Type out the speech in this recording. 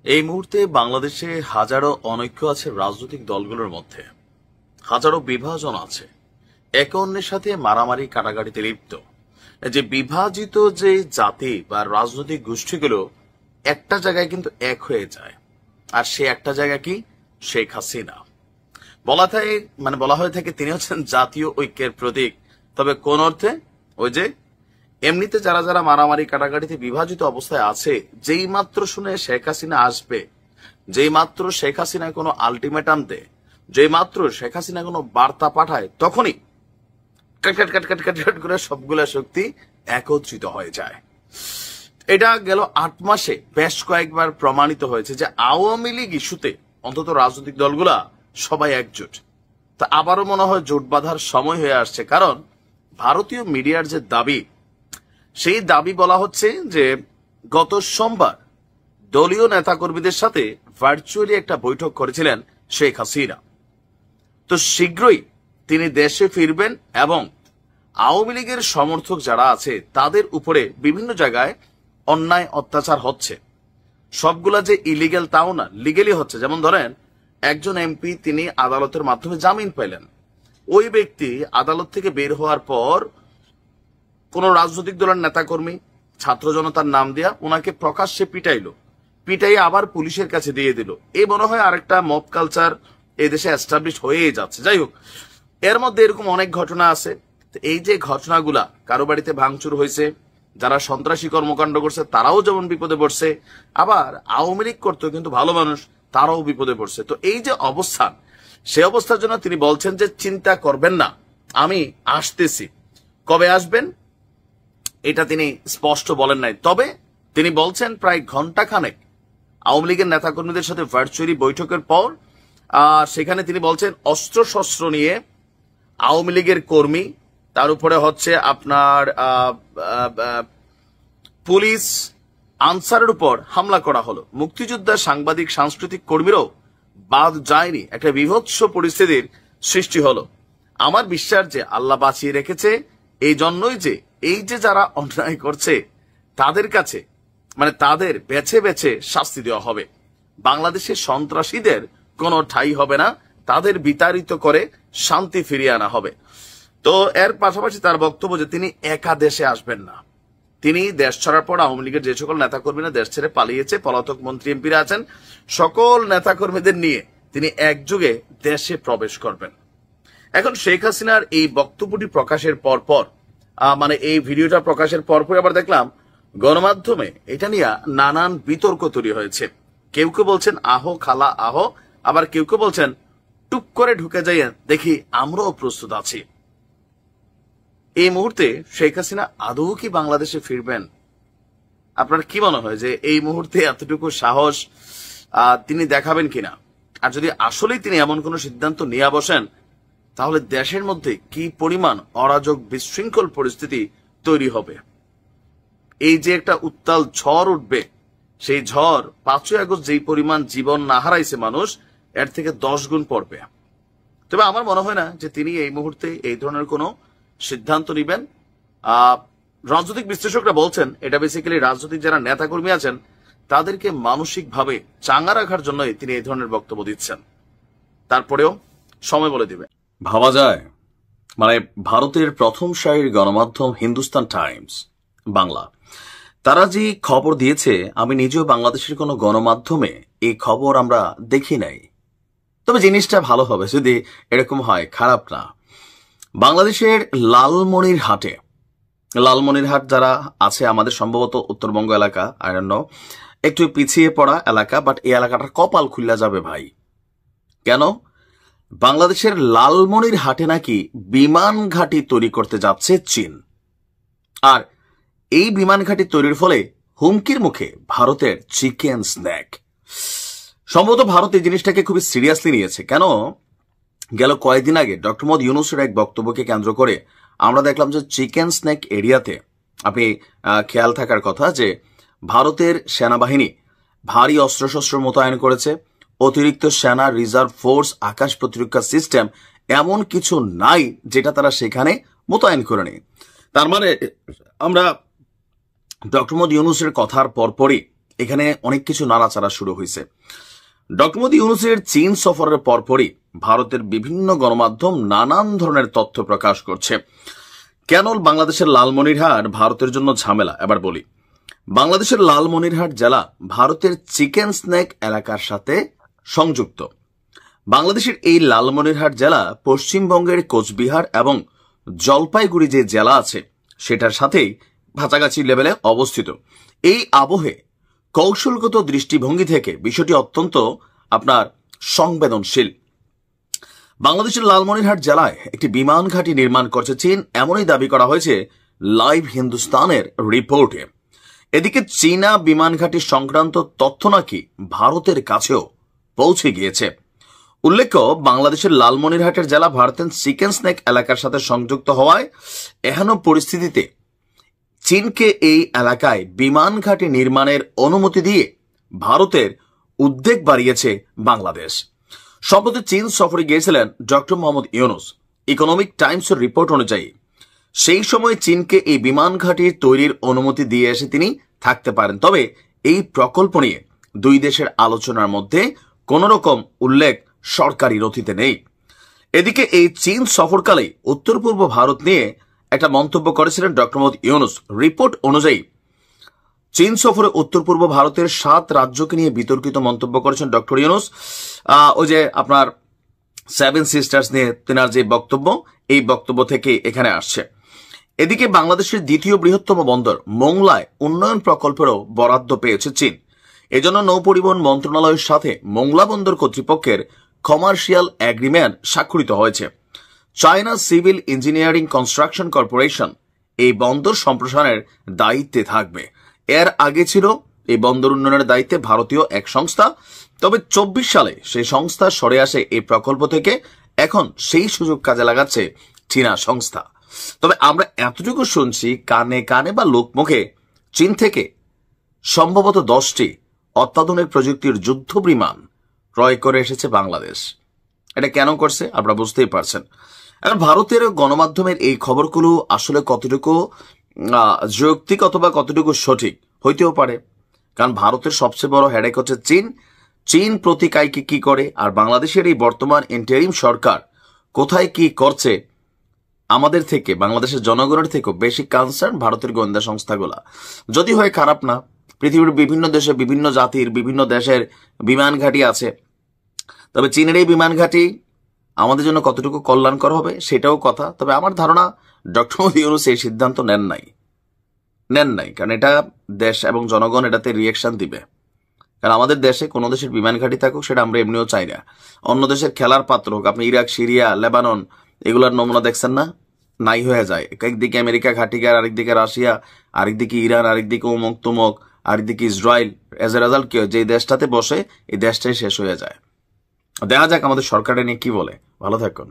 এই মুহূর্তে বাংলাদেশে হাজারো অনৈক্য আছে রাজনৈতিক দলগুলোর মধ্যে, হাজারো বিভাজন আছে, একে অন্যের সাথে মারামারি কাটাকাটিতে লিপ্ত। যে বিভাজিত যে জাতি বা রাজনৈতিক গোষ্ঠীগুলো একটা জায়গায় কিন্তু এক হয়ে যায়, আর সে একটা জায়গা কি? শেখ হাসিনা। বলা হয়ে থাকে তিনি হচ্ছেন জাতীয় ঐক্যের প্রতীক। তবে কোন অর্থে? ওই যে এমনিতে যারা যারা মারামারি কাটাকাটিতে বিভাজিত অবস্থায় আছে, যেই মাত্র শুনে শেখ হাসিনা আসবে, যেই মাত্র শেখ হাসিনা কোনো আলটিমেটাম দেয়, যেই মাত্র শেখ হাসিনা কোনো বার্তা পাঠায়, তখনই কাট কাট কাট কাট কাট করে সবগুলা শক্তি একত্রিত হয়ে যায়। এটা গেল ৮ মাসে বেশ কয়েকবার প্রমাণিত হয়েছে যে আওয়ামী লীগ ইস্যুতে অন্তত রাজনৈতিক দলগুলা সবাই একজোট। তা আবারও মনে হয় জোট বাঁধার সময় হয়ে আসছে, কারণ ভারতীয় মিডিয়ার যে দাবি, সেই দাবি বলা হচ্ছে যে গত সোমবার দলীয় নেতাকর্মীদের সাথে ভার্চুয়ালি একটা বৈঠক করেছিলেন শেখ হাসিনা। তো শীঘ্রই তিনি দেশে ফিরবেন এবং আওয়ামী লীগের সমর্থক যারা আছে তাদের উপরে বিভিন্ন জায়গায় অন্যায় অত্যাচার হচ্ছে। সবগুলা যে ইলিগেল তাও না, লিগেলি হচ্ছে। যেমন ধরেন, একজন এমপি তিনি আদালতের মাধ্যমে জামিন পেলেন, ওই ব্যক্তি আদালত থেকে বের হওয়ার পর কোন রাজনৈতিক দলের নেতাকর্মী ছাত্র জনতার নাম দিয়া ওনাকে প্রকাশ্যে পিটাই আবার পুলিশের কাছে দিয়ে দিল। এই মনে হয় আরেকটা মব কালচার এই দেশে এস্টাবলিশ হয়ে যাচ্ছে। যাই হোক, এর মধ্যে এরকম অনেক ঘটনা আছে। এই যে ঘটনাগুলা, কারো বাড়িতে ভাঙচুর হয়েছে, যারা সন্ত্রাসী কর্মকাণ্ড করছে তারাও যেমন বিপদে পড়ছে, আবার আওয়ামী লীগ করতেও কিন্তু ভালো মানুষ, তারাও বিপদে পড়ছে। তো এই যে অবস্থান, সে অবস্থার জন্য তিনি বলছেন যে চিন্তা করবেন না, আমি আসতেছি। কবে আসবেন এটা তিনি স্পষ্ট বলেন নাই, তবে তিনি বলছেন প্রায় ঘন্টাখানেক আওয়ামী লীগের নেতাকর্মীদের সাথে ভার্চুয়ালি বৈঠকের পর সেখানে তিনি বলছেন অস্ত্রশস্ত্র নিয়ে আওয়ামী লীগের কর্মী, তার উপরে হচ্ছে আপনার পুলিশ আনসারের উপর হামলা করা হলো। মুক্তিযোদ্ধা, সাংবাদিক, সাংস্কৃতিক কর্মীরাও বাদ যায়নি। একটা বিভৎস পরিস্থিতির সৃষ্টি হলো। আমার বিশ্বাস যে আল্লাহ বাঁচিয়ে রেখেছে, এই জন্যই যে এই যে যারা অন্যায় করছে তাদের কাছে তাদের বেছে বেছে শাস্তি দেওয়া হবে। বাংলাদেশের সন্ত্রাসীদের কোনো ঠাঁই হবে না, তাদের বিতাড়িত করে শান্তি ফিরিয়ে আনা হবে। তো এর পাশাপাশি তার বক্তব্য যে তিনি একা দেশে আসবেন না। তিনি দেশ ছাড়ার পর আওয়ামী লীগের যে সকল নেতাকর্মীরা দেশ ছেড়ে পালিয়েছে, পলাতক মন্ত্রী এমপিরা আছেন, সকল নেতাকর্মীদের নিয়ে তিনি একযোগে দেশে প্রবেশ করবেন। এখন শেখ হাসিনার এই বক্তব্যটি প্রকাশের পর এই ভিডিওটা প্রকাশের পরপর আবার দেখলাম গণমাধ্যমে এটা নিয়ে নানান বিতর্ক তৈরি হয়েছে। কেউ কেউ বলছেন আহো খালা আহো, আবার কেউ কেউ বলছেন টুক করে ঢুকে যাই, দেখি আমরাও প্রস্তুত আছি। এই মুহূর্তে শেখ হাসিনা আদৌ কি বাংলাদেশে ফিরবেন? আপনার কি মনে হয় যে এই মুহূর্তে এতটুকু সাহস তিনি দেখাবেন কিনা? আর যদি আসলেই তিনি এমন কোন সিদ্ধান্ত নিয়ে বসেন, তাহলে দেশের মধ্যে কি পরিমাণ অরাজক বিশৃঙ্খল পরিস্থিতি তৈরি হবে। এই যে একটা উত্তাল ঝড় উঠবে, সেই ঝড় 5ই আগস্ট যেই পরিমাণ জীবন না হারাইছে মানুষ, এর থেকে 10 গুণ পড়বে। তবে আমার মনে হয় না যে তিনি এই মুহূর্তে এই ধরনের কোনো সিদ্ধান্ত নেবেন। রাজনৈতিক বিশ্লেষকরা বলছেন এটা বেসিক্যালি রাজনৈতিক যারা নেতাকর্মী আছেন তাদেরকে মানসিকভাবে চাঙ্গা রাখার জন্যই তিনি এই ধরনের বক্তব্য দিচ্ছেন। তারপরেও সময় বলে দিবে। ভাবা যায় ভারতের প্রথম সারির গণমাধ্যম হিন্দুস্তান টাইমস বাংলা, তারা যে খবর দিয়েছে, আমি নিজেও বাংলাদেশের কোনো গণমাধ্যমে এই খবর আমরা দেখি নাই। তবে জিনিসটা ভালো হবে যদি এরকম হয়, খারাপ না। বাংলাদেশের লালমনিরহাট যারা আছে আমাদের সম্ভবত উত্তরবঙ্গ এলাকা, আই ডোন্ট নো, একটু পিছিয়ে পড়া এলাকা, বাট এই এলাকাটার কপাল খুলে যাবে ভাই। কেন? বাংলাদেশের লালমনিরহাটে নাকি বিমান ঘাঁটি তৈরি করতে যাচ্ছে চীন, আর এই বিমান ঘাঁটি তৈরির ফলে হুমকির মুখে ভারতের চিকেন স্ন্যাক। সম্ভবত ভারত এই জিনিসটাকে খুবই সিরিয়াসলি নিয়েছে। কেন? গেল কয়েকদিন আগে ডক্টর মোহাম্মদ ইউনূসের এক বক্তব্যকে কেন্দ্র করে আমরা দেখলাম যে চিকেন স্ন্যাক এরিয়াতে, আপনি খেয়াল থাকার কথা যে ভারতের সেনাবাহিনী ভারী অস্ত্রশস্ত্র মোতায়েন করেছে, অতিরিক্ত সেনা, রিজার্ভ ফোর্স, আকাশ প্রতিরক্ষা সিস্টেম এমন কিছু নাই যেটা তারা সেখানে মোতায়েন করে নেই। তার মানে আমরা ডক্টর মোহাম্মদ ইউনূসের কথার পরপরই এখানে অনেক কিছু নাড়াচাড়া শুরু হয়েছে। ডক্টর মোদী ইউনূসের চীন সফরের পরপরই ভারতের বিভিন্ন গণমাধ্যম নানান ধরনের তথ্য প্রকাশ করছে। কেন বাংলাদেশের লালমনিরহাট ভারতের জন্য ঝামেলা এবার বলি। বাংলাদেশের লালমনিরহাট জেলা ভারতের চিকেন স্নেক এলাকার সাথে সংযুক্ত। বাংলাদেশের এই লালমনিরহাট জেলা পশ্চিমবঙ্গের কোচবিহার এবং জলপাইগুড়ি যে জেলা আছে সেটার সাথেই কাছাকাছি লেভেলে অবস্থিত। এই আবহে কৌশলগত দৃষ্টিভঙ্গি থেকে বিষয়টি অত্যন্ত আপনার সংবেদনশীল। বাংলাদেশের লালমনিরহাট জেলায় একটি বিমান ঘাঁটি নির্মাণ করছে চীন, এমনই দাবি করা হয়েছে লাইভ হিন্দুস্তানের রিপোর্টে। এদিকে চীনা বিমান ঘাঁটি সংক্রান্ত তথ্য নাকি ভারতের কাছেও পৌঁছে গিয়েছে। উল্লেখ্য, বাংলাদেশের লালমনিরহাটের জেলা ভারতের চিকেন স্নেক এলাকার সাথে সংযুক্ত হওয়ায় এহেন পরিস্থিতিতে চীনকে এই এলাকায় বিমান ঘাঁটি নির্মাণের অনুমতি দিয়ে ভারতের উদ্বেগ বাড়িয়েছে বাংলাদেশ। সম্প্রতি চীন সফরে গিয়েছিলেন ডক্টর মোহাম্মদ ইউনূস। ইকোনমিক টাইমসের রিপোর্ট অনুযায়ী সেই সময় চীনকে এই বিমান ঘাঁটির তৈরির অনুমতি দিয়ে এসে তিনি থাকতে পারেন, তবে এই প্রকল্প নিয়ে দুই দেশের আলোচনার মধ্যে কোন রকম উল্লেখ সরকারি নথিতে নেই। এদিকে এই চীন সফরকালে উত্তর পূর্ব ভারত নিয়ে একটা মন্তব্য করেছিলেন ডক্টর মোহাম্মদ ইউনূস। রিপোর্ট অনুযায়ী চীন সফরে উত্তর পূর্ব ভারতের 7 রাজ্যকে নিয়ে বিতর্কিত মন্তব্য করেছেন ডক্টর ইউনূস। ওই যে আপনার 7 সিস্টার্স নিয়ে তেনার যে বক্তব্য, এই বক্তব্য থেকে এখানে আসছে। এদিকে বাংলাদেশের দ্বিতীয় বৃহত্তম বন্দর মোংলায় উন্নয়ন প্রকল্পেরও বরাদ্দ পেয়েছে চীন। এজন্য নৌপরিবহন মন্ত্রণালয়ের সাথে মোংলা বন্দর কর্তৃপক্ষের কমার্শিয়াল এগ্রিমেন্ট স্বাক্ষরিত হয়েছে। China civil engineering construction corporation এই বন্দর সম্প্রসারণের দায়িত্বে থাকবে। এর আগে ছিল এই বন্দর উন্নয়নের দায়িত্বে ভারতীয় এক সংস্থা, তবে 24 সালে সেই সংস্থা সরে আসে এই প্রকল্প থেকে। এখন সেই সুযোগ কাজে লাগাচ্ছে চীনা সংস্থা। তবে আমরা এতটুকু শুনছি কানে কানে বা লোকমুখে, চীন থেকে সম্ভবত 10টি অত্যাধুনিক প্রযুক্তির যুদ্ধ বিমান ক্রয় করে এসেছে বাংলাদেশ। এটা কেন করছে আপনারা বুঝতেই পারছেন। এখন ভারতের গণমাধ্যমের এই খবরগুলো আসলে কতটুকু যৌক্তিক অথবা কতটুকু সঠিক হইতেও পারে, কারণ ভারতের সবচেয়ে বড় হেডেক হচ্ছে চীন। চীন প্রতিকায়কে কি করে আর বাংলাদেশের এই বর্তমান ইন্টারিম সরকার কোথায় কি করছে, আমাদের থেকে বাংলাদেশের জনগণের থেকেও বেশি কনসার্ন ভারতের গোয়েন্দা সংস্থাগুলা। যদি হয় খারাপ না, পৃথিবীর বিভিন্ন দেশে বিভিন্ন জাতির বিভিন্ন দেশের বিমান ঘাঁটি আছে, তবে চীনের এই বিমান ঘাঁটি আমাদের জন্য কতটুকু কল্যাণকর হবে সেটাও কথা। তবে আমার ধারণা ডক্টর মোদী ইউনূস এই সিদ্ধান্ত নেন নাই, কারণ এটা দেশ এবং জনগণ এটাতে রিয়েকশন দিবে। কারণ আমাদের দেশে কোনো দেশের বিমান ঘাঁটি থাকুক সেটা আমরা এমনিও চাই না। অন্য দেশের খেলার পাত্র হোক, আপনি ইরাক, সিরিয়া, লেবানন এগুলার নমুনা দেখছেন না, নাই হয়ে যায়। একদিকে আমেরিকা ঘাঁটিকার, আরেকদিকে রাশিয়া, আরেকদিকে ইরান, আরেকদিকে উমুক তুমুক, আরেকদিকে ইসরায়েল। এজ এ রেজাল্ট কি হয়, যে দেশটাতে বসে এই দেশটাই শেষ হয়ে যায়। দেখা যাক আমাদের সরকারে নিয়ে কি বলে। ভালো থাকুন।